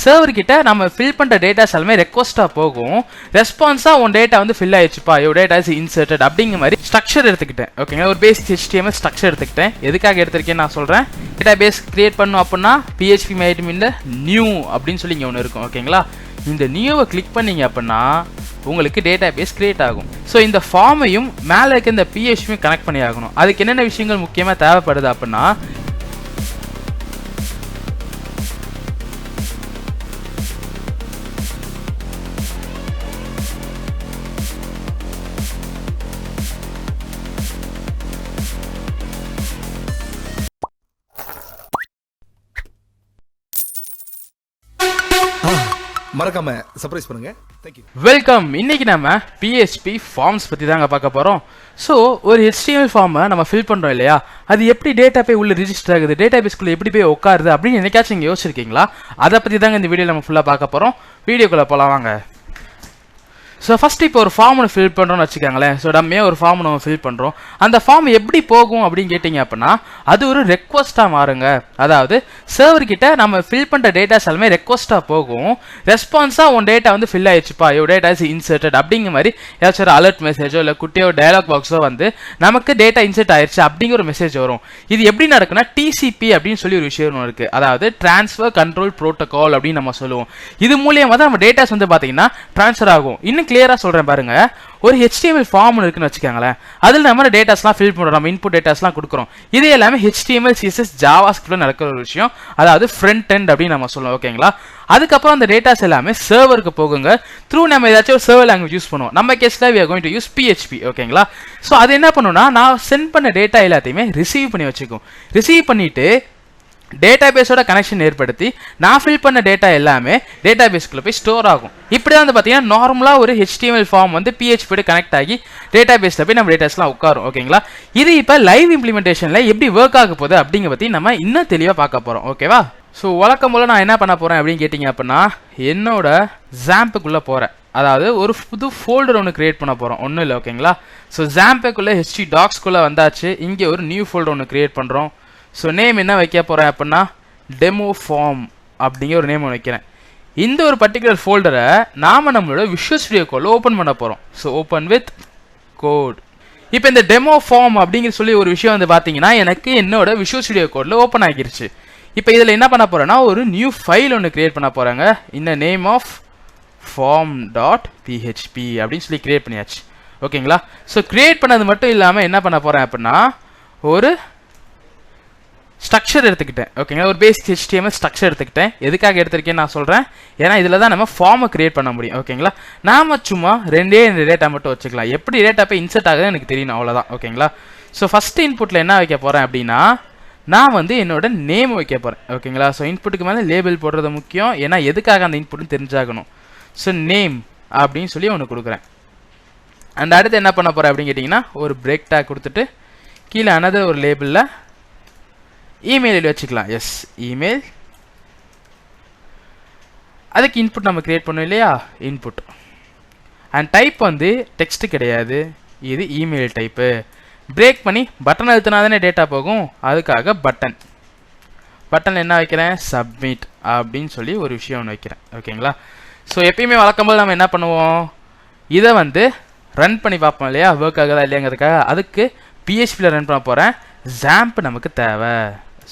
Server கிட்ட நம்ம fill பண்ணுற டேட்டாஸ் எல்லாமே ரெக்வஸ்ட்டாக போகும். ரெஸ்பான்ஸாக உன் டேட்டா வந்து ஃபில் ஆயிடுச்சுப்பா, யோர் டேட்டா இஸ் இன்சர்ட்டட் அப்படிங்கிற மாதிரி ஸ்ட்ரக்சர் எடுத்துக்கிட்டேன். ஓகேங்களா, ஒரு பேசிக் HTML ஸ்ட்ரக்சர் எடுத்துக்கிட்டேன். எதுக்காக எடுத்திருக்கேன்னு நான் சொல்கிறேன். டேட்டா பேஸ் கிரியேட் பண்ணணும் அப்படின்னா PHP மைட்மின்ல நியூ அப்படின்னு சொல்லி இங்கே ஒன்று இருக்கும். ஓகேங்களா, இந்த நியூவை கிளிக் பண்ணீங்க அப்படின்னா உங்களுக்கு டேட்டா பேஸ் கிரியேட் ஆகும். ஸோ இந்த ஃபார்மையும் மேலே இருக்க இந்த PHPயும் கனெக்ட் பண்ணி ஆகணும். அதுக்கு என்னென்ன விஷயங்கள் முக்கியமாக தேவைப்படுது அப்படின்னா மறக்காம சர்ப்ரைஸ் பண்ணுங்க. Thank you. வெல்கம். இன்னைக்கு நம்ம PHP ஃபார்ம்ஸ் பற்றி தாங்க பார்க்க போகிறோம். ஸோ ஒரு HTML ஃபார்மை நம்ம ஃபில் பண்ணுறோம் இல்லையா, அது எப்படி டேட்டா போய் உள்ள ரிஜிஸ்டர் ஆகுது, டேட்டா பேஸ்க்குள்ளே எப்படி போய் உட்காருது அப்படின்னு என்னைக்காச்சும் நீங்கள் யோசிச்சிருக்கீங்களா? அதை பற்றி தாங்க இந்த வீடியோ நம்ம ஃபுல்லாக பார்க்க போகிறோம். வீடியோக்குள்ளே போகலாம் வாங்க. ஸோ ஃபஸ்ட்டு இப்போ ஒரு ஃபார்ம் ஒன்று ஃபில் பண்ணுறோன்னு வச்சுக்கோங்களேன். ஸோ நம்ம ஒரு ஃபார்ம் நம்ம ஃபில் பண்ணுறோம். அந்த ஃபார்ம் எப்படி போகும் அப்படின்னு கேட்டிங்க அப்படின்னா அது ஒரு ரெக்வஸ்ட்டாக மாறுங்க. அதாவது சர்வர் கிட்ட நம்ம ஃபில் பண்ணுற டேட்டாஸ் எல்லாமே ரெக்வஸ்ட்டாக போகும். ரெஸ்பான்ஸாக உன் டேட்டா வந்து ஃபில் ஆயிடுச்சுப்பா, யோர் டேட்டா இஸ் இன்சர்ட்டட் அப்படிங்கிற மாதிரி ஏதாச்சும் ஒரு அலர்ட் மெசேஜோ இல்லை குட்டியோ டயலாக் பாக்ஸோ வந்து நமக்கு டேட்டா இன்சர்ட் ஆயிடுச்சு அப்படிங்கிற ஒரு மெசேஜ் வரும். இது எப்படி நடக்குன்னா TCP அப்படின்னு சொல்லி ஒரு விஷயம் ஒன்று இருக்குது. அதாவது ட்ரான்ஸ்ஃபர் கண்ட்ரோல் ப்ரோட்டோகால் அப்படின்னு நம்ம சொல்லுவோம். இது மூலியமாக தான் நம்ம டேட்டாஸ் வந்து பார்த்தீங்கன்னா ட்ரான்ஸ்ஃபர் ஆகும். இன்னும் கிளியரா சொல்றேன் பாருங்க. ஒரு HTML ஃபார்ம் இருக்குன்னு வச்சுக்கோங்களேன். அதில் நம்ம டேட்டாஸ்லாம் ஃபில் பண்ணுறோம், நம்ம இன்புட் டேட்டாஸ்லாம் கொடுக்குறோம். இது எல்லாமே HTML CSS JavaScript நடக்கிற ஒரு விஷயம். அதாவது ஃப்ரண்ட் எண்ட் அப்படின்னு நம்ம சொல்லுவோம். ஓகேங்களா, அதுக்கப்புறம் அந்த டேட்டாஸ் எல்லாமே சர்வருக்கு போகுங்க. த்ரூ நம்ம ஏதாச்சும் ஒரு சர்வர் லாங்குவேஜ் யூஸ் பண்ணுவோம். நம்ம கேஸில் we are going to use PHP. ஓகேங்களா, ஸோ அது என்ன பண்ணுன்னா நான் சென்ட் பண்ண டேட்டா எல்லாத்தையுமே ரிசீவ் பண்ணி வச்சுக்கும். ரிசீவ் பண்ணிட்டு டேட்டாபேஸோட கனெக்ஷன் ஏற்படுத்தி நான் ஃபில் பண்ண டேட்டா எல்லாமே டேட்டாபேஸ்க்குள்ள போய் ஸ்டோர் ஆகும். இப்படி தான் வந்து பார்த்தீங்கன்னா நார்மலாக ஒரு HTML ஃபார்ம் வந்து PHP கனெக்ட் ஆகி டேட்டாபேஸில் போய் நம்ம டேட்டாஸ்லாம் உட்காரும். ஓகேங்களா, இது இப்போ லைவ் இம்ப்ளிமெண்டேஷனில் எப்படி ஒர்க் ஆக போகுது அப்படிங்கிற பற்றி நம்ம இன்னும் தெளிவாக பார்க்க போகிறோம். ஓகேவா, ஸோ வழக்கம் போல் நான் என்ன பண்ண போகிறேன் அப்படின்னு கேட்டிங்க அப்படின்னா என்னோட ஜாம்புக்குள்ளே போகிறேன். அதாவது ஒரு புது ஃபோல்டர் ஒன்று கிரியேட் பண்ண போகிறோம். ஒன்றும் இல்லை. ஓகேங்களா, ஸோ ஜாம்புக்குள்ளே HTdocs வந்தாச்சு. இங்கே ஒரு நியூ ஃபோல்டர் ஒன்று கிரியேட் பண்ணுறோம். ஸோ நேம் என்ன வைக்க போகிறேன் அப்படின்னா டெமோ ஃபார்ம் அப்படிங்கிற ஒரு நேம் வைக்கிறேன். இந்த ஒரு பர்டிகுலர் ஃபோல்டரை நாம் நம்மளோட விஷுவல் ஸ்டுடியோ கோடில் ஓப்பன் பண்ண போகிறோம். So open with code. இப்போ இந்த டெமோ ஃபார்ம் அப்படிங்கிற சொல்லி ஒரு விஷயம் வந்து பார்த்தீங்கன்னா எனக்கு என்னோட விஷுவல் ஸ்டுடியோ கோடில் ஓப்பன் ஆகிருச்சு. இப்போ இதில் என்ன பண்ண போகிறேன்னா ஒரு நியூ ஃபைல் ஒன்று கிரியேட் பண்ண போகிறாங்க. இந்த நேம் ஆஃப் form.php அப்படின்னு சொல்லி கிரியேட் பண்ணியாச்சு. ஓகேங்களா, ஸோ கிரியேட் பண்ணது மட்டும் இல்லாமல் என்ன பண்ண போகிறேன் அப்படின்னா ஒரு ஸ்ட்ரக்சர் எடுத்துக்கிட்டேன். ஓகேங்களா, ஒரு பேசிக் HTML ஸ்ட்ரக்சர் எடுத்துக்கிட்டேன். எதுக்காக எடுத்திருக்கேன்னு நான் சொல்கிறேன். ஏன்னா இதில் தான் நம்ம ஃபார்மை கிரியேட் பண்ண முடியும். ஓகேங்களா, நாம் சும்மா ரெண்டு டேட்டா மட்டும் வச்சுக்கலாம். எப்படி டேட்டா போய் இன்சர்ட் ஆகுதுன்னு எனக்கு தெரியணும், அவ்வளோதான். ஓகேங்களா, ஸோ ஃபஸ்ட்டு இன்புட்டில் என்ன வைக்க போகிறேன் அப்படின்னா நான் வந்து என்னோட நேம் வைக்க போகிறேன். ஓகேங்களா, ஸோ இன்புட்டுக்கு மேலே லேபிள் போடுறது முக்கியம். ஏன்னா எதுக்காக அந்த இன்புட்னு தெரிஞ்சாகணும். ஸோ நேம் அப்படின்னு சொல்லி ஒன்று கொடுக்குறேன். அண்ட் அடுத்து என்ன பண்ண போகிறேன் அப்படின்னு கேட்டிங்கன்னா ஒரு பிரேக் டேக் கொடுத்துட்டு கீழே அனதர் ஒரு லேபிளில் இமெயில் வச்சுக்கலாம். Yes, email. அதுக்கு இன்புட் நம்ம கிரியேட் பண்ணோம் இல்லையா, இன்புட். அண்ட் டைப் வந்து டெக்ஸ்ட் கிடையாது, இது இமெயில் டைப்பு. பிரேக் பண்ணி பட்டன் அழுத்தினா தானே டேட்டா போகும், அதுக்காக பட்டன். பட்டன் என்ன வைக்கிறேன், சப்மிட் அப்படின்னு சொல்லி ஒரு விஷயம் ஒன்று வைக்கிறேன். ஓகேங்களா, ஸோ எப்பயுமே வழக்கம்போது நம்ம என்ன பண்ணுவோம், இதை வந்து ரன் பண்ணி பார்ப்போம் இல்லையா, ஒர்க் ஆகுதா இல்லையாங்கிறதுக்காக. அதுக்கு PHPயில் ரன் பண்ண போகிறேன். ஜாம்ப் நமக்கு தேவை.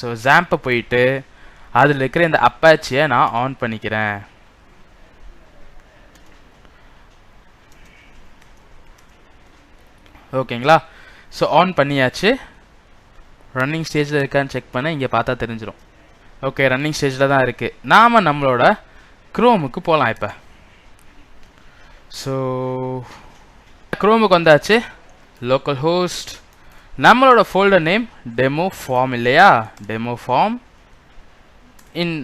ஸோ ஜாம்பை போயிட்டு அதில் இருக்கிற இந்த அப்பாச்சியை நான் ஆன் பண்ணிக்கிறேன். ஓகேங்களா, ஸோ ஆன் பண்ணியாச்சு. ரன்னிங் ஸ்டேஜில் இருக்கான்னு செக் பண்ண இங்கே பார்த்தா தெரிஞ்சிடும். ஓகே, ரன்னிங் ஸ்டேஜில் தான் இருக்குது. நாம் நம்மளோட க்ரோமுக்கு போகலாம். இப்போ ஸோ க்ரோமுக்கு வந்தாச்சு. லோக்கல் ஹோஸ்ட், நம்மளோட ஃபோல்டர் நேம் டெமோ ஃபார்ம் இல்லையா, demo form in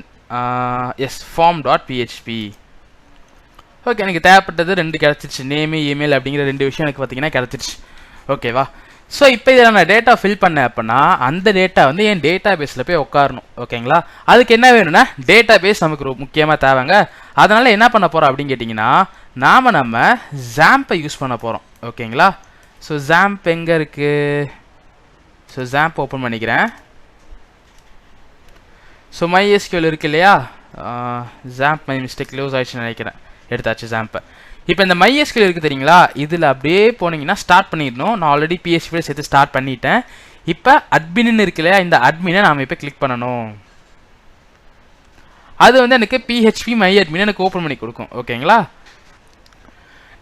s form.php. Okay, எனக்கு தேவைப்பட்டது ரெண்டு கிடச்சிருச்சு, நேமு இமெயில் அப்படிங்கிற ரெண்டு விஷயம் எனக்கு பார்த்தீங்கன்னா கிடச்சிருச்சு. ஓகேவா, ஸோ இப்போ இதில் நான் டேட்டா ஃபில் பண்ணேன் அப்படின்னா அந்த டேட்டா வந்து என் டேட்டா பேஸில் போய் உட்காரணும். ஓகேங்களா, அதுக்கு என்ன வேணும்னா டேட்டா பேஸ் நமக்கு முக்கியமாக தேவைங்க. அதனால் என்ன பண்ண போகிறோம் அப்படின்னு கேட்டிங்கன்னா நம்ம ஜாம்பை யூஸ் பண்ண போகிறோம். ஓகேங்களா, ஸோ ஜாம்ப் எங்கே இருக்குது, ஸோ ஜாம்ப் ஓப்பன் பண்ணிக்கிறேன். ஸோ MySQL இருக்கு இல்லையா, ஜாம்ப் மை மிஸ்டேக் க்ளோஸ் ஆயிடுச்சுன்னு நினைக்கிறேன். எடுத்தாச்சு ஜாம்பை. இப்போ இந்த MySQL இருக்குது தெரியுங்களா, இதில் அப்படியே போனீங்கன்னா ஸ்டார்ட் பண்ணிடணும். நான் ஆல்ரெடி PHP சேர்த்து ஸ்டார்ட் பண்ணிட்டேன். இப்போ அட்மின்னு இருக்கு இல்லையா, இந்த அட்மினை நாம் இப்போ கிளிக் பண்ணணும். அது வந்து எனக்கு PHP MyAdmin எனக்கு ஓப்பன் பண்ணி கொடுக்கும். ஓகேங்களா,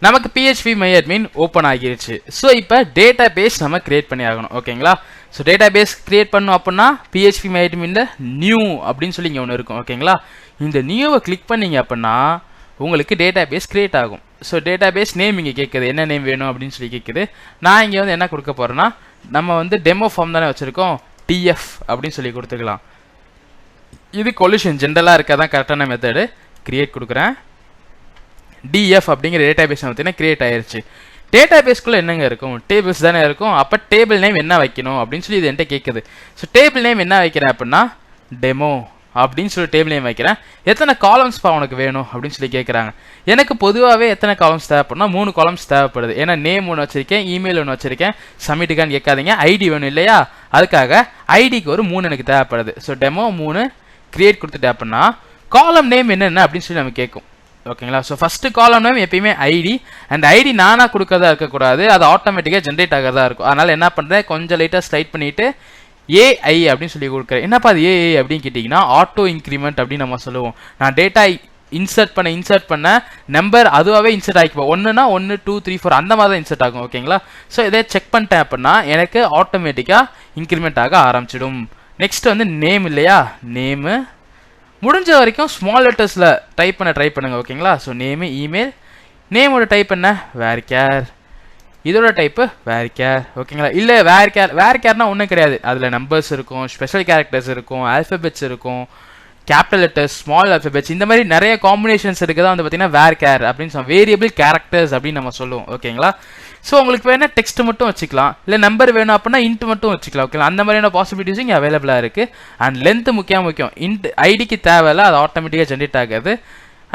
நமக்கு PHP MyAdmin ஓப்பன் ஆகிருச்சு. ஸோ இப்போ டேட்டா பேஸ் நம்ம கிரியேட் பண்ணி ஆகணும். ஓகேங்களா, ஸோ டேட்டா பேஸ் கிரியேட் பண்ணோம் அப்படின்னா PHP MyAdminல நியூ அப்படின்னு சொல்லி இங்கே ஒன்று இருக்கும். ஓகேங்களா, இந்த நியூவை கிளிக் பண்ணீங்க அப்படின்னா உங்களுக்கு டேட்டா பேஸ் கிரியேட் ஆகும். ஸோ டேட்டா பேஸ் நேம் இங்கே கேட்குது, என்ன நேம் வேணும் அப்படின்னு சொல்லி கேட்குது. நான் இங்கே வந்து என்ன கொடுக்க போகிறேன்னா, நம்ம வந்து டெமோ ஃபார்ம் தானே வச்சுருக்கோம், TF அப்படின்னு சொல்லி கொடுத்துக்கலாம். இது கொலிஷன் ஜென்ரலாக இருக்க தான் கரெக்டான மெத்தடு. கிரியேட் கொடுக்குறேன். DF அப்படிங்கிற டேட்டா பேஸ் பார்த்தீங்கன்னா கிரியேட் ஆயிருச்சு. டேட்டா பேஸ்க்குள்ளே என்னங்க இருக்கும், டேபிள்ஸ் தானே இருக்கும். அப்போ டேபிள் நேம் என்ன வைக்கணும் அப்படின்னு சொல்லி இது என்கிட்ட கேட்குது. ஸோ டேபிள் நேம் என்ன வைக்கிறேன் அப்படின்னா டெமோ அப்படின்னு சொல்லி டேபிள் நேம் வைக்கிறேன். எத்தனை காலம்ஸ் உனக்கு வேணும் அப்படின்னு சொல்லி கேட்குறாங்க. எனக்கு பொதுவாகவே எத்தனை காலம்ஸ் தேவைப்படுனா 3 காலம்ஸ் தேவைப்படுது. ஏன்னா நேம் ஒன்று வச்சிருக்கேன், இமெயில் ஒன்று வச்சிருக்கேன், சப்மிட்டுக்கான்னு கேட்காதீங்க, ஐடி வேணும் இல்லையா, அதுக்காக ஐடிக்கு ஒரு 3 எனக்கு தேவைப்படுது. ஸோ டெமோ 3 கிரியேட் கொடுத்துட்டேன் அப்படின்னா காலம் நேம் என்னென்ன அப்படின்னு சொல்லி நம்ம கேட்கும். ஓகேங்களா, ஸோ ஃபஸ்ட்டு காலம் நேம் எப்பயுமே ஐடி, அண்ட் ஐடி நானாக கொடுக்கறதா இருக்கக்கூடாது, அது ஆட்டோமேட்டிக்காக ஜென்ரேட் ஆகிறதா இருக்கும். அதனால் என்ன பண்ணுறேன், கொஞ்சம் லைட்டாக ஸ்லைட் பண்ணிவிட்டு ஏஐ அப்படின்னு சொல்லி கொடுக்குறேன். என்னப்பா அது ஏஐ அப்படின்னு கேட்டிங்கன்னா ஆட்டோ இன்க்ரிமெண்ட் அப்படின்னு நம்ம சொல்லுவோம். நான் டேட்டா இன்சர்ட் பண்ண நம்பர் அதுவாகவே இன்சர்ட் ஆகிப்போம். 1னா 1 2 3 4 அந்த மாதிரி தான் இன்சர்ட் ஆகும். ஓகேங்களா, ஸோ இதை செக் பண்ணிட்டேன் அப்படின்னா எனக்கு ஆட்டோமேட்டிக்காக இன்க்ரிமெண்ட் ஆக ஆரம்பிச்சிடும். நெக்ஸ்ட் வந்து நேம் இல்லையா, நேமு முடிஞ்ச வரைக்கும் ஸ்மால் லெட்டர்ஸில் டைப் பண்ண ட்ரை பண்ணுங்கள். ஓகேங்களா, ஸோ நேமு இமெயில், நேமோட டைப் என்ன வேர்கேர், இதோட டைப்பு வேர்கேர். ஓகேங்களா, இல்லை வேர்கேர்னா ஒன்றும் கிடையாது, அதில் நம்பர்ஸ் இருக்கும், ஸ்பெஷல் கேரக்டர்ஸ் இருக்கும், ஆல்ஃபபெட்ஸ் இருக்கும், கேபிட்டல் லெட்டர்ஸ், ஸ்மால் ஆல்ஃபபெட்ஸ், இந்த மாதிரி நிறைய காம்பினேஷன்ஸ் இருக்குது தான் வந்து பார்த்தீங்கன்னா வேர்கேர் அப்படின்னு சொல்லுவோம். வேரியபிள் கேரக்டர்ஸ் அப்படின்னு நம்ம சொல்லுவோம். ஓகேங்களா, ஸோ உங்களுக்கு வேணால் டெக்ஸ்ட் மட்டும் வச்சுக்கலாம், இல்லை நம்பர் வேணும் அப்படின்னா இன்ட் மட்டும் வச்சுக்கலாம். ஓகேங்களா, அந்த மாதிரியான பாசிபிலிட்டிஸும் இங்கே அவைலபிளாக இருக்குது. அண்ட் லென்த்து முக்கியம். இன்ட் ஐடிக்கு தேவையில்ல, அது ஆட்டோமேட்டிக்காக ஜென்ரேட் ஆகுது.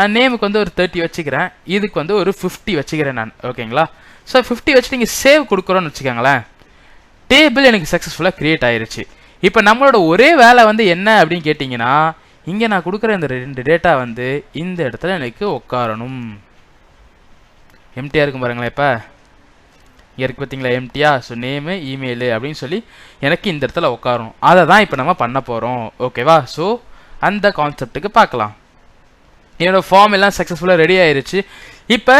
அண்ட் நேமுக்கு வந்து ஒரு 30 வச்சுக்கிறேன், இதுக்கு வந்து ஒரு 50 வச்சுக்கிறேன் நான். ஓகேங்களா, ஸோ 50 வச்சுட்டு நீங்கள் சேவ் கொடுக்குறோன்னு வச்சுக்கோங்களேன், டேபிள் எனக்கு சக்ஸஸ்ஃபுல்லாக க்ரியேட் ஆயிருச்சு. இப்போ நம்மளோட ஒரே வேலை வந்து என்ன அப்படின்னு கேட்டிங்கன்னா, இங்கே நான் கொடுக்குற இந்த 2 டேட்டா வந்து இந்த இடத்துல எனக்கு உட்காரணும். எம்டியாக இருக்கும் பாருங்களேன், இப்போ இங்கே இருக்குது பார்த்தீங்களா எம்டியா. ஸோ நேமு இமெயிலு அப்படின்னு சொல்லி எனக்கு இந்த இடத்துல உட்காரணும். அதை தான் இப்போ நம்ம பண்ண போகிறோம். ஓகேவா, ஸோ அந்த கான்செப்ட்டுக்கு பார்க்கலாம். என்னோடய ஃபார்ம் எல்லாம் சக்ஸஸ்ஃபுல்லாக ரெடி ஆயிருச்சு. இப்போ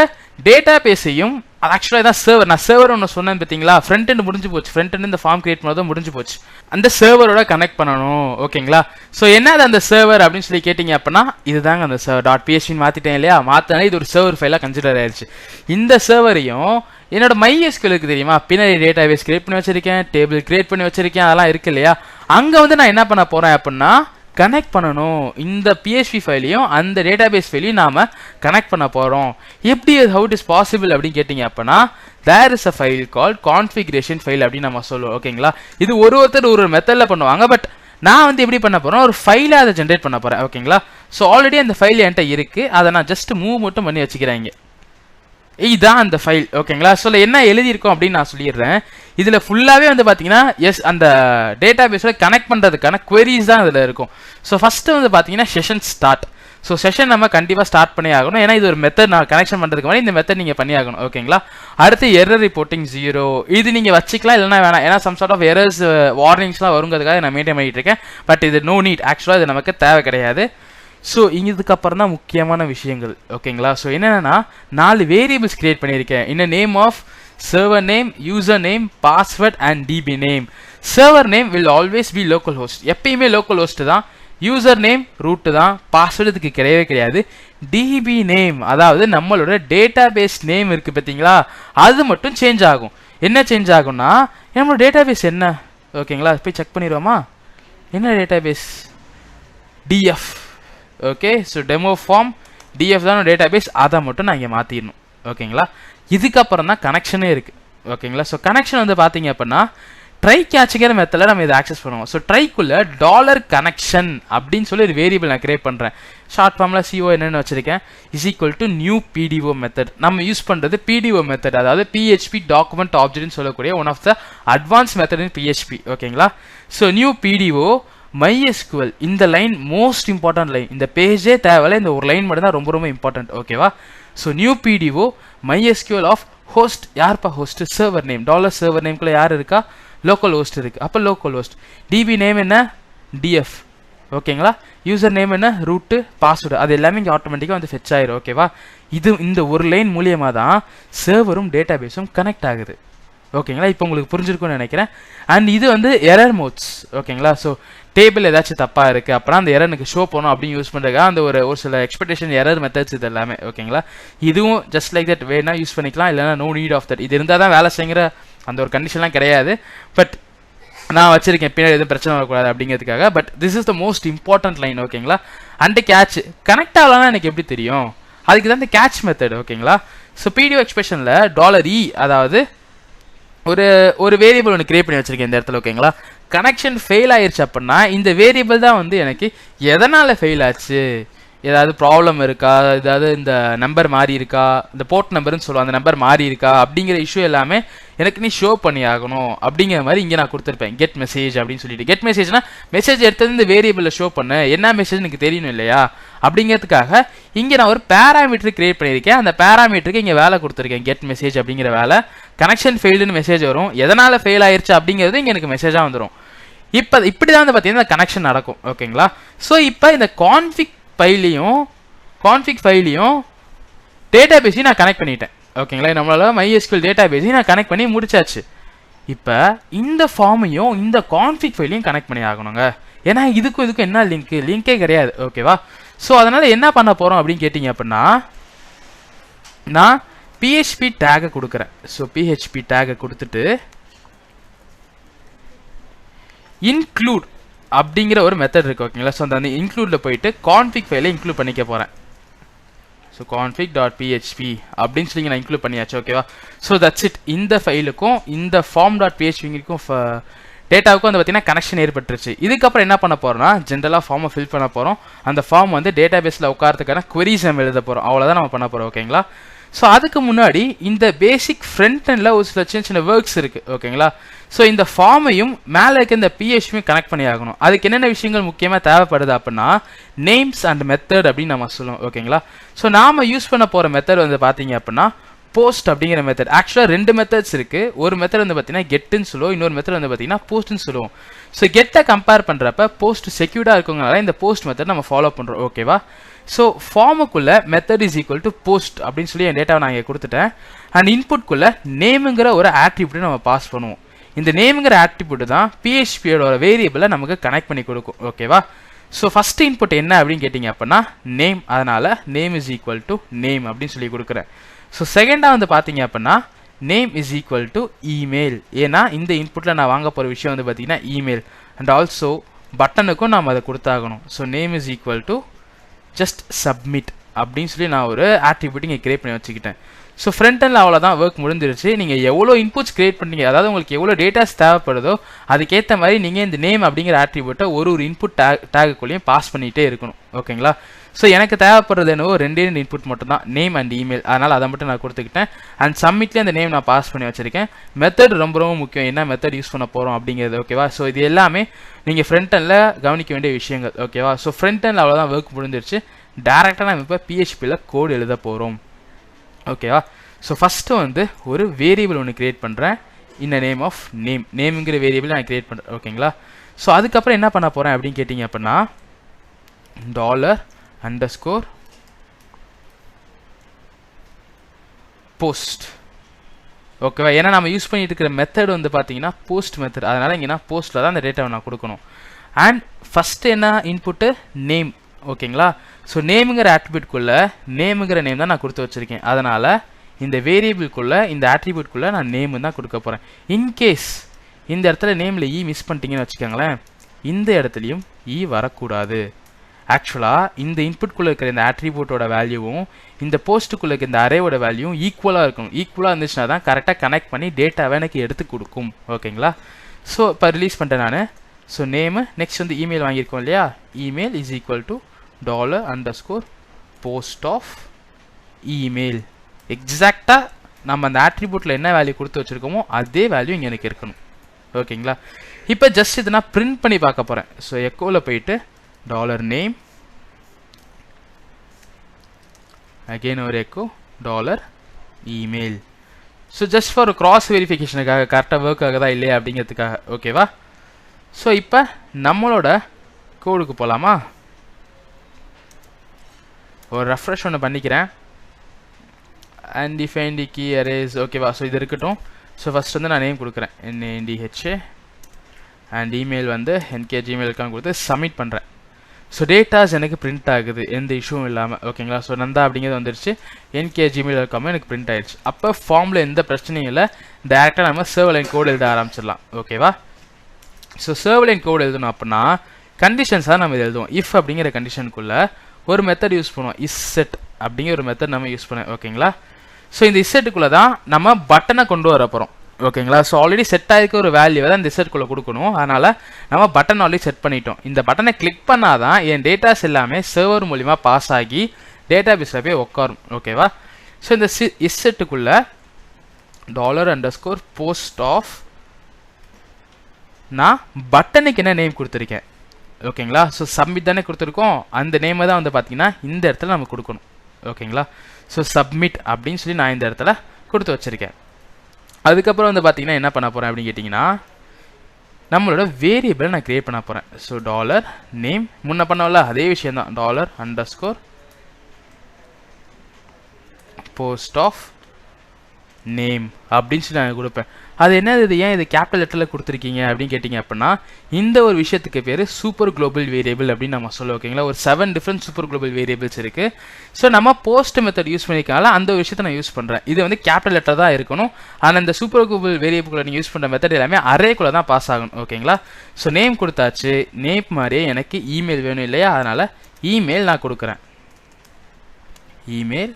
டேட்டா பேஸையும் அது ஆக்சுவலாக இதான் சர்வர். நான் சர்வர் ஒன்று சொன்னேன் பார்த்தீங்களா, ஃப்ரண்ட் எண்ட் முடிஞ்சு போச்சு. ஃப்ரண்ட் எண்ட் இந்த ஃபார்ம் கிரியேட் பண்ணதும் முடிஞ்சு போச்சு. அந்த சர்வரோட கனெக்ட் பண்ணணும். ஓகேங்களா, ஸோ என்னது அந்த சர்வர் அப்படின்னு சொல்லி கேட்டிங்க அப்படின்னா இதுதாங்க அந்த சர்வர். .php மாற்றிட்டேன் இல்லையா, மாற்றினாலே இது ஒரு சர்வர் ஃபைலாக கன்சிடர் ஆயிடுச்சு. இந்த சர்வரையும் என்னோட MySQL இருக்கு தெரியுமா, பின்னாடி டேட்டா பேஸ் கிரியேட் பண்ணி வச்சிருக்கேன், டேபிள் கிரியேட் பண்ணி வச்சிருக்கேன், அதெல்லாம் இருக்கு இல்லையா, அங்கே வந்து நான் என்ன பண்ண போகிறேன் அப்படின்னா கனெக்ட் பண்ணணும். இந்த PHP ஃபைலையும் அந்த டேட்டா பேஸ் ஃபைலையும் நாம் கனெக்ட் பண்ண போகிறோம். எப்படி ஹவு இட் இஸ் பாசிபிள் அப்படின்னு கேட்டிங்க அப்படின்னா there is a file call configuration file அப்படின்னு நம்ம சொல்லுவோம். ஓகேங்களா, இது ஒருத்தர் ஒரு மெத்தடில் பண்ணுவாங்க. பட் நான் வந்து எப்படி பண்ண போகிறேன், ஒரு ஃபைலை அதை ஜென்ரேட் பண்ண போகிறேன். ஓகேங்களா, ஸோ ஆல்ரெடி அந்த ஃபைல் என்கிட்ட இருக்குது, அதை நான் ஜஸ்ட் மூவ் மட்டும் பண்ணி வச்சுக்கிறேன். இங்கே இதுதான் அந்த ஃபைல். ஓகேங்களா, ஸோ என்ன எழுதியிருக்கோம் அப்படின்னு நான் சொல்லிடுறேன். இதில் ஃபுல்லாகவே வந்து பார்த்தீங்கன்னா அந்த டேட்டா பேஸில் கனெக்ட் பண்ணுறதுக்கான queries தான் இதில் இருக்கும். ஸோ ஃபஸ்ட்டு வந்து பார்த்தீங்கன்னா செஷன் ஸ்டார்ட். ஸோ செஷன் நம்ம கண்டிப்பாக ஸ்டார்ட் பண்ணி ஆகணும், ஏன்னா இது ஒரு மெத்தட். நான் கனெக்ஷன் பண்ணுறதுக்கு முன்னாடி இந்த மெத்தட் நீங்கள் பண்ணி ஆகணும். ஓகேங்களா, அடுத்து எரர் ரிப்போர்ட்டிங் 0 இது நீங்கள் வச்சுக்கலாம், இல்லைனா வேணாம், ஏன்னா சம் சார்ட் ஆஃப் எரர்ஸ் வார்னிங்ஸ்லாம் வருங்கிறதுக்காக நான் மெயின்டைன் பண்ணிட்டு இருக்கேன். பட் இது நோ நீட், ஆக்சுவலாக இது நமக்கு தேவை கிடையாது. ஸோ இதுக்கப்புறம் தான் முக்கியமான விஷயங்கள். ஓகேங்களா, ஸோ என்னென்னா 4 வேரியபிள்ஸ் கிரியேட் பண்ணியிருக்கேன். இன்னும் name of server name, user name, password and DB name. Server name will always be localhost, எப்பயுமே லோக்கல் ஹோஸ்ட் தான். யூசர் நேம் ரூட்டு தான், பாஸ்வேர்டு இதுக்கு கிடையவே கிடையாது. டிபி நேம் அதாவது நம்மளோட டேட்டா பேஸ் நேம் இருக்குது பார்த்தீங்களா, அது மட்டும் சேஞ்ச் ஆகும். என்ன சேஞ்ச் ஆகும்னா நம்மளோட டேட்டா பேஸ் என்ன. ஓகேங்களா, போய் செக் பண்ணிடுவோமா, என்ன database DF. Okay, so demo form DF தான் டேட்டா பேஸ், அதை மட்டும் நான் இங்கே மாற்றிடணும். ஓகேங்களா, இதுக்கப்புறம் தான் கனெக்ஷனே இருக்குது. ஓகேங்களா, ஸோ கனெக்ஷன் வந்து பார்த்தீங்க அப்படின்னா ட்ரை கேட்சிங்கிற மெத்தடில் நம்ம இதை ஆக்சஸ் பண்ணுவோம். ஸோ ட்ரைக்குள்ளே $கனெக்ஷன் அப்படின்னு சொல்லி ஒரு வேரியபிள் நான் கிரியேட் பண்ணுறேன். ஷார்ட் ஃபார்மில் CO என்னென்னு வச்சுருக்கேன், = நியூ PDO மெத்தட். நம்ம யூஸ் பண்ணுறது PDO மெத்தட், அதாவது PHP டாக்குமெண்ட் ஆப்ஜெக்ட்னு சொல்லக்கூடிய one of the advance method in PHP. ஓகேங்களா, ஸோ நியூ PDO MySQL இந்த லைன் மோஸ்ட் இம்பார்ட்டன்ட் லைன். இந்த பேஜே தேவையில்ல, இந்த ஒரு லைன் மட்டும் தான் ரொம்ப ரொம்ப இம்பார்ட்டன்ட். ஓகேவா? So new PDO MySQL of host. யார்ப்பா ஹோஸ்ட்? Server name. $server நேம்குள்ள யார் இருக்கா? லோக்கல் ஹோஸ்ட் இருக்கு. அப்போ லோக்கல் ஹோஸ்ட். DB நேம் என்ன? DF. ஓகேங்களா? யூசர் நேம் என்ன? Root, password. அது எல்லாமே இங்கே ஆட்டோமேட்டிக்காக வந்து ஃபெச் ஆயிரும். ஓகேவா? இந்த ஒரு லைன் மூலியமாக தான் சர்வரும் டேட்டாபேஸும் கனெக்ட் ஆகுது. ஓகேங்களா? இப்போ உங்களுக்கு புரிஞ்சிருக்கும்னு நினைக்கிறேன். அண்ட் இது வந்து எரர் மோட்ஸ். ஓகேங்களா? ஸோ டேபிள் ஏதாச்சும் தப்பாக இருக்குது அப்படின்னா அந்த எரர் எனக்கு ஷோ பண்ணணும் அப்படின்னு யூஸ் பண்ணுறதுக்காக அந்த ஒரு சில எக்ஸ்பெக்டேஷன் எரர் மெத்தட்ஸ் இது எல்லாமே. ஓகேங்களா? இதுவும் ஜஸ்ட் லைக் தட் வேணா யூஸ் பண்ணிக்கலாம், இல்லைனா நோ நீட் ஆஃப் தட். இது இருந்தால் தான் வேலை செய்கிற அந்த ஒரு கண்டிஷன்லாம் கிடையாது. பட் நான் வச்சிருக்கேன் பின்னாடி எதுவும் பிரச்சனை வரக்கூடாது அப்படிங்கிறதுக்காக. But this is the most important line. ஓகேங்களா? அண்ட் கேட்ச் கனெக்ட் ஆகலாம்னா எனக்கு எப்படி தெரியும்? அதுக்கு தான் இந்த கேட்ச் மெத்தட். ஓகேங்களா? ஸோ PDO எக்ஸ்பிரஷனில் $e அதாவது ஒரு வேரியபிள் ஒன்று கிரியேட் பண்ணி வச்சிருக்கேன் இந்த இடத்துல. ஓகேங்களா? கனெக்ஷன் ஃபெயில் ஆயிடுச்சு அப்படின்னா இந்த வேரியபிள் தான் வந்து எனக்கு எதனால் ஃபெயில் ஆச்சு, ஏதாவது ப்ராப்ளம் இருக்கா, ஏதாவது இந்த நம்பர் மாறி இருக்கா, இந்த போர்ட் நம்பர்னு சொல்லுவோம், அந்த நம்பர் மாறி இருக்கா அப்படிங்கிற இஷ்யூ எல்லாமே எனக்கு நீ ஷோ பண்ணி ஆகணும் அப்படிங்கிற மாதிரி இங்கே நான் கொடுத்துருப்பேன். கெட் மெசேஜ் அப்படின்னு சொல்லிட்டு. கெட் மெசேஜ்னா மெசேஜ் எடுத்தது இந்த வேரியபிளில் ஷோ பண்ணு, என்ன மெசேஜ் எனக்கு தெரியணும் இல்லையா அப்படிங்கிறதுக்காக இங்கே நான் ஒரு பேராமீட்டர் கிரியேட் பண்ணியிருக்கேன். அந்த பேராமீட்டருக்கு இங்கே வேலை கொடுத்துருக்கேன், கெட் மெசேஜ் அப்படிங்கிற வேலை. கனெக்ஷன் ஃபெயில்டுன்னு மெசேஜ் வரும், எதனால் ஃபெயில் ஆயிடுச்சு அப்படிங்கிறது இங்கே எனக்கு மெசேஜாக வந்துடும். இப்படி தான் வந்து பார்த்தீங்கன்னா கனெக்ஷன் நடக்கும். ஓகேங்களா? ஸோ இப்போ இந்த கான்ஃபிக் ஃபைலையும் டேட்டாபேஸையும் நான் கனெக்ட் பண்ணிட்டேன். ஓகேங்களா? நம்மளால MySQL டேட்டாபேஸையும் நான் கனெக்ட் பண்ணி முடிச்சாச்சு. இப்போ இந்த ஃபார்மையும் இந்த கான்ஃபிக் ஃபைலையும் கனெக்ட் பண்ணி ஆகணுங்க. ஏன்னா இதுக்கும் என்ன லிங்கே கிடையாது. ஓகேவா? ஸோ அதனால் என்ன பண்ண போகிறோம் அப்படின்னு கேட்டிங்க அப்படின்னா நான் PHP டேகை கொடுக்குறேன். ஸோ PHP டேகை கொடுத்துட்டு இன்க்ளூட் அப்படிங்கிற ஒரு மெத்தட் இருக்குது. ஓகேங்களா? ஸோ அந்த இன்க்ளூடில் போயிட்டு கான்ஃபிக் ஃபைலை இன்க்ளூட் பண்ணிக்க போகிறேன். ஸோ config.php அப்படின்னு சொல்லி நான் இன்க்ளூட் பண்ணியாச்சு. ஓகேவா? So that's it. இந்த ஃபைலுக்கும் இந்த form.phpக்கும் டேட்டாவுக்கும் வந்து பார்த்தீங்கன்னா கனெக்ஷன் ஏற்பட்டுருச்சு. இதுக்கப்புறம் என்ன பண்ண போகிறோம்னா ஜென்ரலாக ஃபார்மை ஃபில் பண்ண போகிறோம். அந்த ஃபார்ம் வந்து டேட்டாபேஸில் உட்காரத்துக்கான queries நம்ம எழுத போகிறோம். அவ்வளோதான் நம்ம பண்ண போகிறோம். ஓகேங்களா? ஸோ அதுக்கு முன்னாடி இந்த பேசிக் ஃப்ரண்ட் எண்டில் ஒரு சில சின்ன ஒர்க்ஸ் இருக்குது. ஓகேங்களா? ஸோ இந்த ஃபார்மையும் மேலே இருக்க இந்த PHPயும் கனெக்ட் பண்ணி ஆகணும். அதுக்கு என்னென்ன விஷயங்கள் முக்கியமாக தேவைப்படுது அப்படின்னா நேம்ஸ் அண்ட் மெத்தட் அப்படின்னு நம்ம சொல்லுவோம். ஓகேங்களா? ஸோ நாம் யூஸ் பண்ண போகிற மெத்தட் வந்து பார்த்தீங்க அப்படின்னா போஸ்ட் அப்படிங்கிற மெத்தட். ஆக்சுவலாக 2 மெத்தட்ஸ் இருக்குது. ஒரு மெத்தட் வந்து பார்த்தீங்கன்னா கெட்டுன்னு சொல்லுவோம், இன்னொரு மெத்தட் வந்து பார்த்தீங்கன்னா போஸ்ட்னு சொல்லுவோம். ஸோ கெட்டை கம்பேர் பண்ணுறப்ப போஸ்ட் செக்யூர்டாக இருக்குங்கனால இந்த போஸ்ட் மெத்தட் நம்ம ஃபாலோ பண்ணுறோம். ஓகேவா? ஸோ ஃபார்முக்குள்ளே method is equal to post அப்படின்னு சொல்லி என் டேட்டாவை நான் இங்கே கொடுத்துட்டேன். அண்ட் இன்புட்குள்ளே நேமுங்கிற ஒரு ஆட்ரிபியூட்டை நம்ம பாஸ் பண்ணுவோம். இந்த நேமுங்கிற ஆட்ரிபியூட் தான் PHPயோட வேரியபிளை நமக்கு கனெக்ட் பண்ணி கொடுக்கும். ஓகேவா? ஸோ ஃபஸ்ட் இன்புட் என்ன அப்படின்னு கேட்டிங்க அப்படின்னா நேம். அதனால் name is equal to name அப்படின்னு சொல்லி கொடுக்குறேன். ஸோ செகண்டாக வந்து பார்த்தீங்க அப்படின்னா name is equal to email. ஏன்னா இந்த இன்புட்டில் நான் வாங்க போகிற விஷயம் வந்து பார்த்தீங்கன்னா இமெயில். அண்ட் ஆல்சோ பட்டனுக்கும் நாம் அதை கொடுத்தாகணும். So name is equal to just submit அப்படின்னு சொல்லி நான் ஒரு ஆட்ரிபியூட் இங்கே கிரியேட் பண்ணி வச்சுக்கிட்டேன். ஸோ ஃப்ரண்ட் எண்டில் அவ்வளோதான், ஒர்க் முடிஞ்சிருச்சு. நீங்கள் எவ்வளோ இன்புட்ஸ் கிரியேட் பண்ணீங்க, அதாவது உங்களுக்கு எவ்வளோ டேட்டாஸ் தேவைப்படுதோ அதுக்கேற்ற மாதிரி நீங்கள் இந்த நேம் அப்படிங்கிற ஆட்ரிபியூட்டை ஒரு இன்புட் டேகுக்குள்ளேயும் பாஸ் பண்ணிகிட்டே இருக்கணும். ஓகேங்களா? ஸோ எனக்கு தேவைப்படுறது என்னவோ 2 இன்புட் மட்டும் தான், நேம் அண்ட் இமெயில். அதனால் அதை மட்டும் நான் கொடுத்துக்கிட்டேன். அண்ட் சப்மிட்லேயே அந்த நேம் நான் பாஸ் பண்ணி வச்சுருக்கேன். மெத்தட் ரொம்ப ரொம்ப முக்கியம், என்ன மெத்தட் யூஸ் பண்ண போகிறோம் அப்படிங்கிறது. ஓகேவா? ஸோ இது எல்லாமே நீங்கள் ஃப்ரண்ட் எண்டில் கவனிக்க வேண்டிய விஷயங்கள். ஓகேவா? ஸோ ஃப்ரண்ட் எண்டில் அவ்வளோதான், ஒர்க் முடிஞ்சிருச்சு. டேரெக்டாக நம்ம இப்போ PHPயில் கோட் எழுத போகிறோம். ஓகேவா? ஸோ ஃபஸ்ட்டு வந்து ஒரு வேரியபிள் ஒன்று கிரியேட் பண்ணுறேன். இந்த நேம் ஆஃப் நேமுங்கிற வேரியபிள் நான் கிரியேட் பண்ணுறேன். ஓகேங்களா? ஸோ அதுக்கப்புறம் என்ன பண்ண போகிறேன் அப்படின்னு கேட்டிங்க அப்படின்னா $post. ஓகேவா? ஏன்னா நம்ம யூஸ் பண்ணிட்டு இருக்கிற மெத்தட் வந்து பார்த்தீங்கன்னா போஸ்ட் மெத்தட். அதனால் இங்கே நான் போஸ்ட்டில் தான் அந்த டேட்டாவை நான் கொடுக்கணும். அண்ட் ஃபஸ்ட்டு என்ன இன்புட்டு நேம். ஓகேங்களா? ஸோ நேமுங்கிற ஆட்ரிபியூட்குள்ளே நேமுங்கிற நேம் தான் நான் கொடுத்து வச்சுருக்கேன். அதனால் இந்த வேரியபிள்குள்ளே இந்த ஆட்ரிபியூட்குள்ளே நான் நேம் தான் கொடுக்க போகிறேன். இன்கேஸ் இந்த இடத்துல நேமில் மிஸ் பண்ணிட்டீங்கன்னு வச்சுக்கோங்களேன், இந்த இடத்துலையும் வரக்கூடாது. ஆக்சுவலாக இந்த இன்புட்குள்ளே இருக்கிற இந்த ஆட்ரிபியூட்டோட வேல்யூவும் இந்த போஸ்ட்டுக்குள்ளே இருக்கிற இந்த அரேவோட வேல்யூவும் ஈக்குவலாக இருக்கணும். ஈக்குவலாக இருந்துச்சுன்னா தான் கரெக்டாக கனெக்ட் பண்ணி டேட்டாவை எனக்கு எடுத்து கொடுக்கும். ஓகேங்களா? ஸோ இப்போ ரிலீஸ் பண்ணிட்டேன் நான். ஸோ நேமு நெக்ஸ்ட் வந்து இமெயில் வாங்கியிருக்கோம் இல்லையா, email is equal to $post of email. எக்ஸாக்டாக நம்ம அந்த ஆட்ரிபியூட்டில் என்ன வேல்யூ கொடுத்து வச்சுருக்கோமோ அதே வேல்யூ இங்கே எனக்கு இருக்கணும். ஓகேங்களா. இப்போ ஜஸ்ட் இதை நான் பிரிண்ட் பண்ணி பார்க்க போகிறேன். ஸோ எக்கோவில் போயிட்டு $name அகெயின் ஒரு echo $email. So just for cross வெரிஃபிகேஷனுக்காக கரெக்டாக ஒர்க் ஆகுதா இல்லையா அப்படிங்கிறதுக்காக. ஓகேவா. ஸோ இப்போ நம்மளோட கோடுக்கு போகலாமா. ஒரு ரெஃப்ரெஷ் ஒன்று பண்ணிக்கிறேன். undefined key arrays. ஓகேவா. ஸோ இது இருக்கட்டும். ஸோ ஃபஸ்ட் வந்து நான் நேம் கொடுக்குறேன் NANDHA அண்ட் இமெயில் வந்து nkgmail.com கொடுத்து சப்மிட் பண்ணுறேன். ஸோ டேட்டாஸ் எனக்கு பிரிண்ட் ஆகுது எந்த இஷ்யூவும் இல்லாமல். ஓகேங்களா. ஸோ நந்தா அப்படிங்கிறது வந்துருச்சு. nkgmail.com எனக்கு பிரிண்ட் ஆயிடுச்சு. அப்போ ஃபார்மில் எந்த பிரச்சனையும் இல்லை. டேரெக்டாக நம்ம சர்வர் லைன் கோடு எழுத ஆரம்பிச்சிடலாம். ஓகேவா. ஸோ சர்வர் லைன் கோடு எழுதணும் அப்படின்னா கண்டிஷன்ஸாக நம்ம இது எழுதுவோம். இஃப் அப்படிங்கிற கண்டிஷனுக்குள்ளே ஒரு மெத்தட் யூஸ் பண்ணுவோம். இஸ்செட் அப்படிங்கிற ஒரு மெத்தட் நம்ம யூஸ் பண்ணுவோம். ஓகேங்களா. ஸோ இந்த இஸ்செட்டுக்குள்ளே தான் நம்ம பட்டனை கொண்டு வர போகிறோம். ஓகேங்களா. ஸோ ஆல்ரெடி செட் ஆகிருக்க ஒரு வேல்யூவை தான் இந்த இஸ்செட்டுக்குள்ளே கொடுக்கணும். அதனால் நம்ம பட்டன் ஆல்ரெடி செட் பண்ணிட்டோம். இந்த பட்டனை கிளிக் பண்ணால் தான் என் டேட்டாஸ் எல்லாமே சர்வர் மூலிமா பாஸ் ஆகி டேட்டா பேஸில் போய் உட்காரும். ஓகேவா. ஸோ இந்த இஸ்செட்டுக்குள்ளே $_post of நான் பட்டனுக்கு என்ன நேம் கொடுத்துருக்கேன். ஓகேங்களா. ஸோ சப்மிட் தானே கொடுத்துருக்கோம். அந்த நேமை தான் வந்து பார்த்தீங்கன்னா இந்த இடத்துல நம்ம கொடுக்கணும். ஓகேங்களா. ஸோ சப்மிட் அப்படின்னு சொல்லி நான் இந்த இடத்துல கொடுத்து வச்சுருக்கேன். அதுக்கப்புறம் வந்து பார்த்தீங்கன்னா என்ன பண்ண போகிறேன் அப்படின்னு கேட்டிங்கன்னா நம்மளோட வேரியபிள் நான் க்ரியேட் பண்ண போகிறேன். ஸோ $name முன்ன பண்ணல அதே விஷயம் தான். $_post of name அப்படின்னு சொல்லி நான் கொடுப்பேன். அது என்னது, இது ஏன் இது கேபிட்டல் லெட்டரில் கொடுத்துருக்கீங்க அப்படின்னு கேட்டிங்க அப்படின்னா இந்த ஒரு விஷயத்துக்கு பேர் சூப்பர் குளோபல் வேரியபிள் அப்படின்னு நம்ம சொல்லுவோம். ஓகேங்களா. ஒரு 7 டிஃப்ரெண்ட் சூப்பர் குளோபல் வேரியபிள்ஸ் இருக்குது. ஸோ நம்ம போஸ்ட் மெத்தட் யூஸ் பண்ணிக்கனால அந்த ஒரு விஷயத்தை நான் யூஸ் பண்ணுறேன். இது வந்து கேபிட்டல் லெட்டர் தான் இருக்கணும். ஆனால் இந்த சூப்பர் குளோபல் வேரியபிள் நீங்கள் யூஸ் பண்ணுற மெத்தட் எல்லாமே அரேக்குள்ளே தான் பாஸ் ஆகணும். ஓகேங்களா. ஸோ நேம் கொடுத்தாச்சு. நேம் மாதிரியே எனக்கு இமெயில் வேணும் இல்லையா. அதனால் இமெயில் நான் கொடுக்குறேன். இமெயில்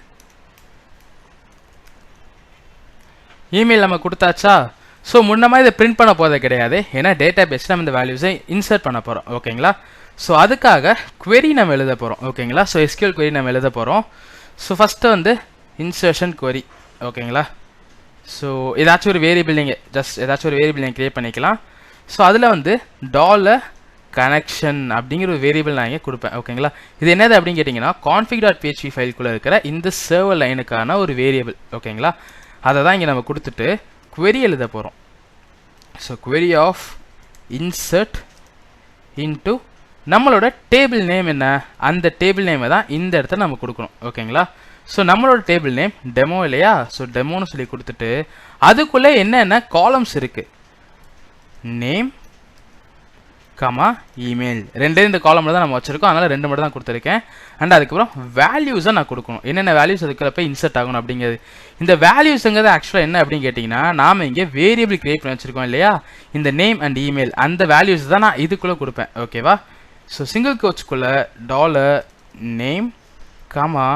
நம்ம கொடுத்தாச்சா. ஸோ முன்னமாக இதை பிரிண்ட் பண்ண போதே கிடையாது. ஏன்னா டேட்டா பேஸில் நம்ம இந்த வேல்யூஸை இன்சர்ட் பண்ண போகிறோம். ஓகேங்களா. ஸோ அதுக்காக query நம்ம எழுத போகிறோம். ஓகேங்களா. ஸோ SQL query நம்ம எழுத போகிறோம். ஸோ ஃபஸ்ட்டு வந்து இன்சர்ஷன் query. ஓகேங்களா. ஸோ ஏதாச்சும் ஒரு வேரியபிள் நீங்கள் ஏதாச்சும் ஒரு வேரியபிள் நீங்கள் க்ரியேட் பண்ணிக்கலாம். ஸோ அதில் வந்து $connection அப்படிங்கிற ஒரு வேரியபிள் நான் இங்கே கொடுப்பேன். ஓகேங்களா. இது என்னது அப்படின்னு கேட்டிங்கன்னா config.php ஃபைல்குள்ளே இருக்கிற இந்த சர்வர் லைனுக்கான ஒரு வேரியபிள். ஓகேங்களா. அதை தான் இங்கே நம்ம கொடுத்துட்டு query எழுத போகிறோம். So query of insert into நம்மளோட டேபிள் நேம் என்ன, அந்த டேபிள் நேமை தான் இந்த இடத்துல நம்ம கொடுக்கணும். ஓகேங்களா. ஸோ நம்மளோட டேபிள் நேம் டெமோ இல்லையா. ஸோ டெமோன்னு சொல்லி கொடுத்துட்டு அதுக்குள்ளே என்னென்ன காலம்ஸ் இருக்குது, நேம் கமா இமெயில் ரெண்டு காலமில் தான் நம்ம வச்சுருக்கோம். அதனால் 2 மட்டும் தான் கொடுத்துருக்கேன். அண்ட் அதுக்கப்புறம் வேல்யூஸை நான் கொடுக்கணும். என்னென்ன வேல்யூஸ் அதுக்குள்ள போய் இன்சர்ட் ஆகணும் அப்படிங்கிறது. இந்த வேல்யூஸுங்கிறது ஆக்சுவலாக என்ன அப்படின்னு கேட்டிங்கன்னா நாம் இங்கே வேரியபிள் கிரியேட் பண்ணி வச்சுருக்கோம் இல்லையா. இந்த நேம் அண்ட் இமெயில் அந்த வேல்யூஸ் தான் நான் இதுக்குள்ளே கொடுப்பேன். ஓகேவா. ஸோ சிங்கிள் கோட்ஸ்குள்ளே $name கமா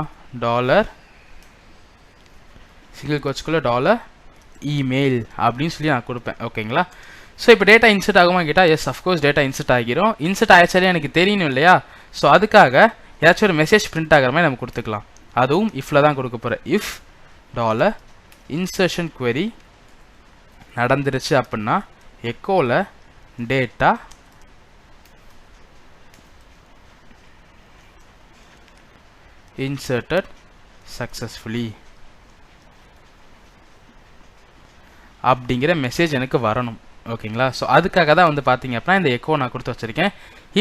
சிங்கிள் கோட்ஸ்குள்ளே $email அப்படின்னு சொல்லி நான் கொடுப்பேன். ஓகேங்களா. ஸோ இப்போ டேட்டா இன்சர்ட் ஆகுமா கேட்டால் எஸ் அஃப்கோர்ஸ் டேட்டா இன்சர்ட் ஆகிரும். இன்சர்ட் ஆகிடுச்சாலே எனக்கு தெரியணும் இல்லையா. ஸோ அதுக்காக ஏதாச்சும் ஒரு மெசேஜ் பிரிண்ட் ஆகிற மாதிரி நம்ம கொடுத்துக்கலாம். அதுவும் இஃப்பில் தான் கொடுக்க போகிறேன். இஃப் $insertion query நடந்துருச்சு அப்படின்னா எக்கோவில் டேட்டா inserted successfully அப்படிங்கிற மெசேஜ் எனக்கு வரணும். ஓகேங்களா. ஸோ அதுக்காக தான் வந்து பார்த்தீங்க அப்படின்னா இந்த எக்கோ நான் கொடுத்து வச்சுருக்கேன்.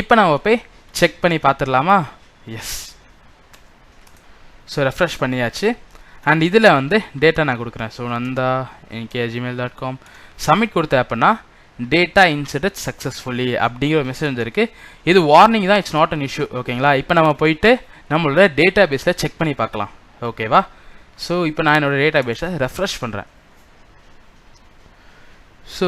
இப்போ நம்ம போய் செக் பண்ணி பார்த்துடலாமா. எஸ். ஸோ ரெஃப்ரெஷ் பண்ணியாச்சு. அண்ட் இதில் வந்து டேட்டா நான் கொடுக்குறேன். ஸோ நந்தா nkgmail.com சப்மிட் கொடுத்தேன் அப்படின்னா டேட்டா இன்சர்டட் சக்ஸஸ்ஃபுல்லி அப்படிங்கிற ஒரு மெசேஜ் வந்துருக்கு. இது வார்னிங் தான், இட்ஸ் நாட் அன் இஷ்யூ. ஓகேங்களா. இப்போ நம்ம போயிட்டு நம்மளோட டேட்டா பேஸில் செக் பண்ணி பார்க்கலாம். ஓகேவா. ஸோ இப்போ நான் என்னோடய டேட்டா பேஸை ரெஃப்ரெஷ் பண்ணுறேன். ஸோ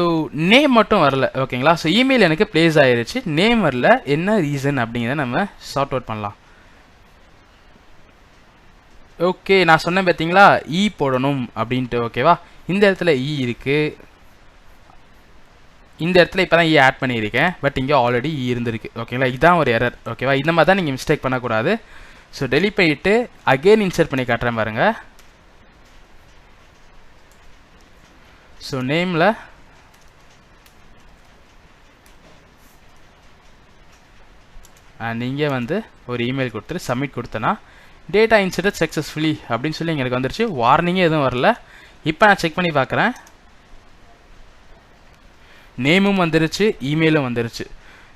நேம் மட்டும் வரல. ஓகேங்களா. ஸோ இமெயில் எனக்கு ப்ளேஸ் ஆகிருச்சு, நேம் வரல. என்ன ரீசன் அப்படிங்கிறத நம்ம சார்ட் அவுட் பண்ணலாம். ஓகே, நான் சொன்னேன் பார்த்தீங்களா இ போடணும் அப்படின்ட்டு. ஓகேவா. இந்த இடத்துல இ இருக்குது, இந்த இடத்துல இப்போ தான் இ ஆட் பண்ணியிருக்கேன். பட் இங்கே ஆல்ரெடி இ இருந்திருக்கு. ஓகேங்களா. இதுதான் ஒரு எரர். ஓகேவா. இந்த மாதிரி தான் நீங்கள் மிஸ்டேக் பண்ணக்கூடாது. ஸோ டெலிட் பண்ணிவிட்டு அகெயின் இன்சர்ட் பண்ணி காட்டுறேன் பாருங்கள். ஸோ நேமில் அண்ட் இங்கே வந்து ஒரு இமெயில் கொடுத்துட்டு சப்மிட் கொடுத்தேன்னா டேட்டா இன்சர்ட் சக்ஸஸ்ஃபுல்லி அப்படின்னு சொல்லி எங்களுக்கு வந்துருச்சு. வார்னிங்கே எதுவும் வரல. இப்போ நான் செக் பண்ணி பார்க்குறேன். நேமும் வந்துருச்சு, இமெயிலும் வந்துருச்சு.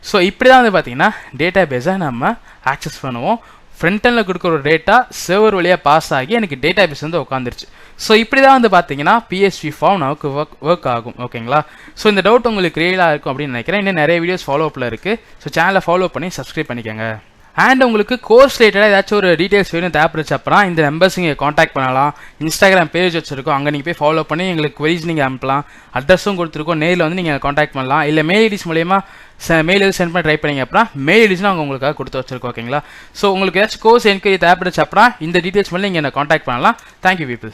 ஸோ இப்படி தான் வந்து பார்த்தீங்கன்னா டேட்டா பேஸை நம்ம ஆக்சஸ் பண்ணுவோம். ஃப்ரண்ட் எண்டில் கொடுக்குற ஒரு டேட்டா சர்வர் வழியாக பாஸ் ஆகி எனக்கு டேட்டா பேஸ் வந்து உட்காந்துருச்சு. ஸோ இப்படி தான் வந்து பார்த்தீங்கன்னா PHP ஃபார்ம் நமக்கு ஒர்க் ஆகும். ஓகேங்களா? ஸோ இந்த டவுட் உங்களுக்கு கிளியராக இருக்கும் அப்படின்னு நினைக்கிறேன். இன்னும் நிறைய வீடியோஸ் ஃபாலோ அப்பில் இருக்குது. ஸோ சேனலை ஃபாலோ பண்ணி சப்ஸ்கிரைப் பண்ணிக்கோங்க. அண்ட் உங்களுக்கு கோர்ஸ் ரிலேட்டடாக ஏதாச்சும் ஒரு டீட்டெயில்ஸ் வேணும் தேவைப்படுச்சு அப்புறம் இந்த நம்பர்ஸ் நீங்கள் காண்டாக்ட் பண்ணலாம். இன்ஸ்டாகிராம் பேஜ் வச்சுருக்கோம், அங்கே நீங்கள் போய் ஃபாலோ பண்ணி எங்களுக்கு குவரிஸ் நீங்கள் அனுப்பலாம். அட்ரஸும் கொடுத்துருக்கோம், நேரில் வந்து நீங்கள் காண்டாக்ட் பண்ணலாம். இல்லை மெயில் ஐடிஸ் மூலயமா மெயில் எதுவும் சென்ட் பண்ணி ட்ரை பண்ணிங்க அப்புறம் மெயில் ஐடிஸ் நாங்கள் உங்களுக்காக கொடுத்து வச்சுருக்கோம். ஓகேங்களா? ஸோ உங்களுக்கு ஏதாச்சும் கோர்ஸ் என்கொயரி தேவைப்படுச்சு அப்புறம் இந்த டீட்டெயில்ஸ் மூலம் நீங்கள் என்ன காண்டாக்ட் பண்ணலாம். Thank you people.